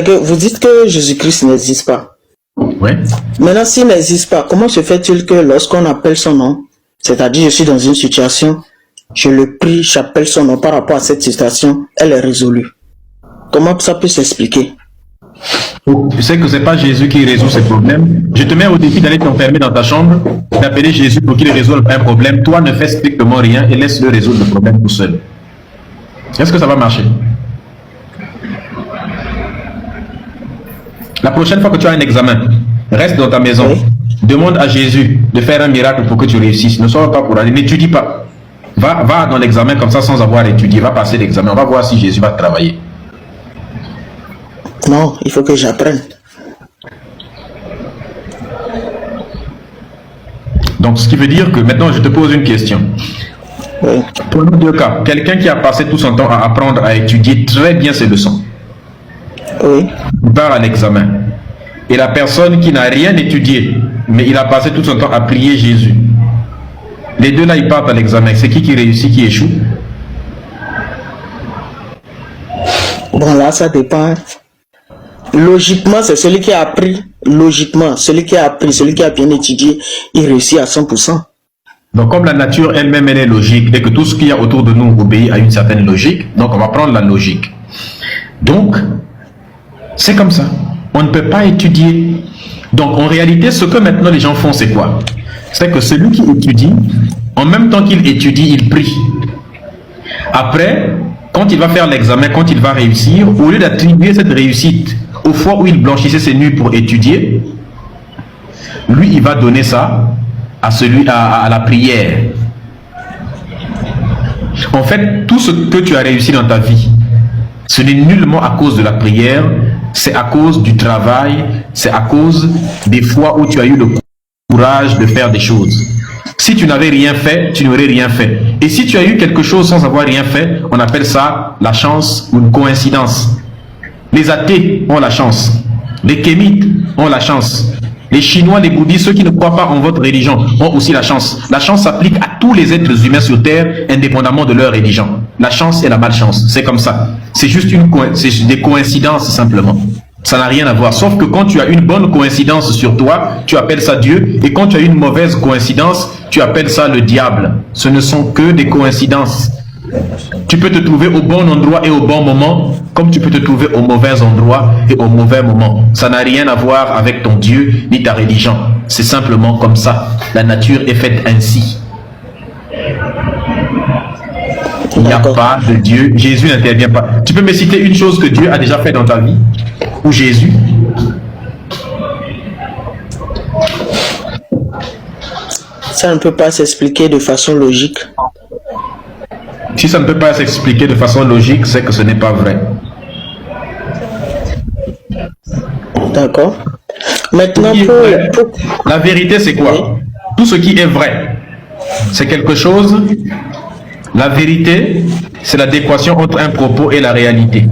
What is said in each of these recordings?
que vous dites que Jésus-Christ n'existe pas. Oui. Maintenant, s'il n'existe pas, comment se fait-il que lorsqu'on appelle son nom, c'est-à-dire je suis dans une situation, je le prie, j'appelle son nom par rapport à cette situation, elle est résolue. Comment ça peut s'expliquer? Tu sais que c'est pas Jésus qui résout ces problèmes. Je te mets au défi d'aller t'enfermer dans ta chambre, d'appeler Jésus pour qu'il résolve un problème. Toi, ne fais strictement rien et laisse-le résoudre le problème tout seul. Est-ce que ça va marcher? La prochaine fois que tu as un examen, reste dans ta maison. Oui. Demande à Jésus de faire un miracle pour que tu réussisses. Ne sois pas pour aller, n'étudie pas. Va dans l'examen comme ça sans avoir étudié. Va passer l'examen. On va voir si Jésus va travailler. Non, il faut que j'apprenne. Donc, ce qui veut dire que maintenant, je te pose une question. Oui. Prenons deux cas. Quelqu'un qui a passé tout son temps à apprendre à étudier très bien ses leçons. Oui. Il part à l'examen. Et la personne qui n'a rien étudié, mais il a passé tout son temps à prier Jésus. Les deux là, ils partent à l'examen. C'est qui réussit, qui échoue? Bon, là, ça dépend. Logiquement, c'est celui qui a appris. Logiquement, celui qui a appris, celui qui a bien étudié, il réussit à 100%. Donc, comme la nature elle-même, elle est logique et que tout ce qu'il y a autour de nous obéit à une certaine logique, donc on va prendre la logique. Donc, c'est comme ça. On ne peut pas étudier. Donc, en réalité, ce que maintenant les gens font, c'est quoi? C'est que celui qui étudie, en même temps qu'il étudie, il prie. Après, quand il va faire l'examen, quand il va réussir, au lieu d'attribuer cette réussite aux fois où il blanchissait ses nuits pour étudier, lui, il va donner ça à la prière. En fait, tout ce que tu as réussi dans ta vie, ce n'est nullement à cause de la prière, c'est à cause du travail, c'est à cause des fois où tu as eu le courage de faire des choses. Si tu n'avais rien fait, tu n'aurais rien fait. Et si tu as eu quelque chose sans avoir rien fait, on appelle ça la chance ou une coïncidence. Les athées ont la chance. Les kémites ont la chance. Les Chinois, les bouddhistes, ceux qui ne croient pas en votre religion, ont aussi la chance. La chance s'applique à tous les êtres humains sur Terre, indépendamment de leur religion. La chance et la malchance, c'est comme ça. C'est juste des coïncidences simplement. Ça n'a rien à voir. Sauf que quand tu as une bonne coïncidence sur toi, tu appelles ça Dieu. Et quand tu as une mauvaise coïncidence, tu appelles ça le diable. Ce ne sont que des coïncidences. Tu peux te trouver au bon endroit et au bon moment, comme tu peux te trouver au mauvais endroit et au mauvais moment. Ça n'a rien à voir avec ton Dieu ni ta religion. C'est simplement comme ça. La nature est faite ainsi. Il n'y a pas de Dieu. Jésus n'intervient pas. Tu peux me citer une chose que Dieu a déjà fait dans ta vie? Ou Jésus? Ça ne peut pas s'expliquer de façon logique. Si ça ne peut pas s'expliquer de façon logique, c'est que ce n'est pas vrai. D'accord. Maintenant, la vérité, c'est quoi? Oui. Tout ce qui est vrai, c'est quelque chose. La vérité, c'est l'adéquation entre un propos et la réalité.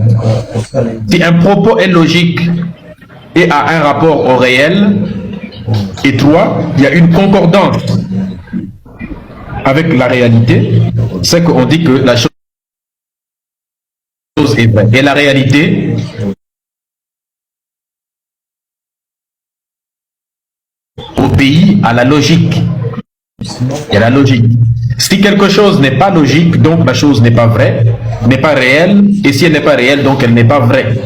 Si un propos est logique et a un rapport au réel, et toi, il y a une concordance avec la réalité, c'est qu'on dit que la chose est vraie. Et la réalité obéit à la logique. Il y a la logique. Si quelque chose n'est pas logique, donc la chose n'est pas vraie, n'est pas réelle, et si elle n'est pas réelle, donc elle n'est pas vraie.